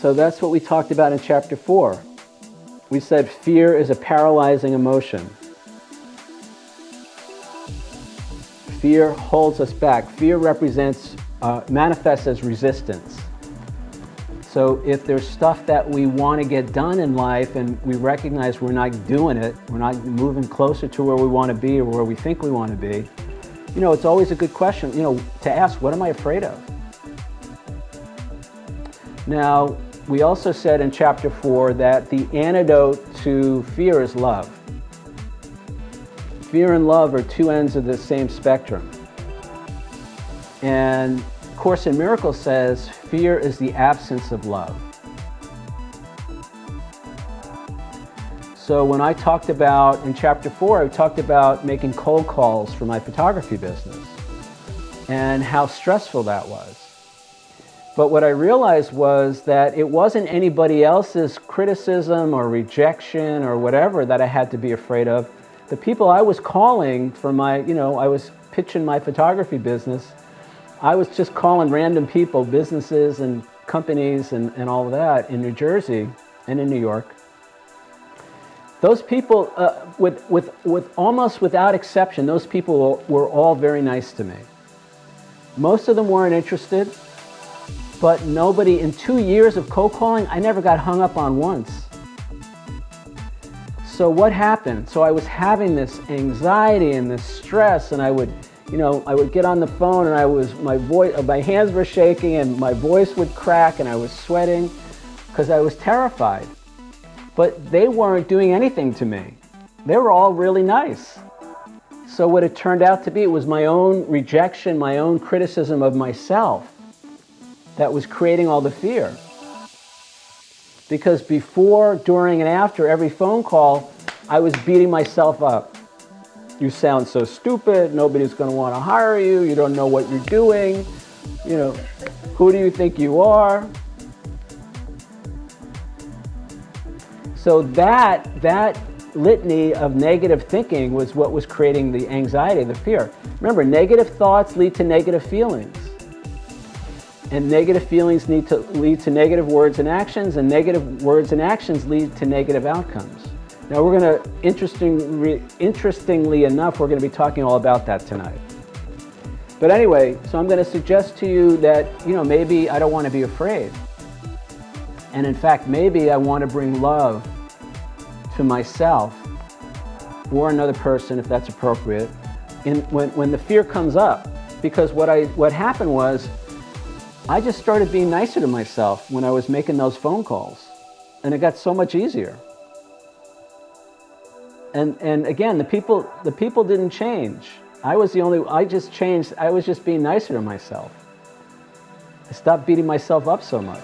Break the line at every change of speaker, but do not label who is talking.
So that's what we talked about in chapter 4. We said fear is a paralyzing emotion. Fear holds us back. Fear manifests as resistance. So if there's stuff that we want to get done in life and we recognize we're not doing it, we're not moving closer to where we want to be or where we think we want to be, it's always a good question, to ask, what am I afraid of? Now, we also said in chapter 4 that the antidote to fear is love. Fear and love are two ends of the same spectrum. And Course in Miracles says fear is the absence of love. So when I talked about, in chapter 4, I talked about making cold calls for my photography business and how stressful that was. But what I realized was that it wasn't anybody else's criticism or rejection or whatever that I had to be afraid of. The people I was calling for I was pitching my photography business. I was just calling random people, businesses and companies and all of that in New Jersey and in New York. Those people, with almost without exception, those people were all very nice to me. Most of them weren't interested, but nobody, in 2 years of cold calling, I never got hung up on once. So what happened? So I was having this anxiety and this stress, and I would get on the phone and my hands were shaking and my voice would crack and I was sweating because I was terrified. But they weren't doing anything to me. They were all really nice. So what it turned out to be, it was my own rejection, my own criticism of myself that was creating all the fear. Because before, during, and after every phone call, I was beating myself up. You sound so stupid, nobody's going to want to hire you, you don't know what you're doing, who do you think you are? So that litany of negative thinking was what was creating the anxiety, the fear. Remember, negative thoughts lead to negative feelings. And negative feelings lead to negative words and actions, and negative words and actions lead to negative outcomes. Now we're going to, interestingly enough, we're going to be talking all about that tonight. But anyway, so I'm going to suggest to you that, maybe I don't want to be afraid. And in fact, maybe I want to bring love to myself or another person, if that's appropriate, when the fear comes up. Because what happened was, I just started being nicer to myself when I was making those phone calls. And it got so much easier. And again, the people didn't change. I just changed, I was just being nicer to myself. I stopped beating myself up so much.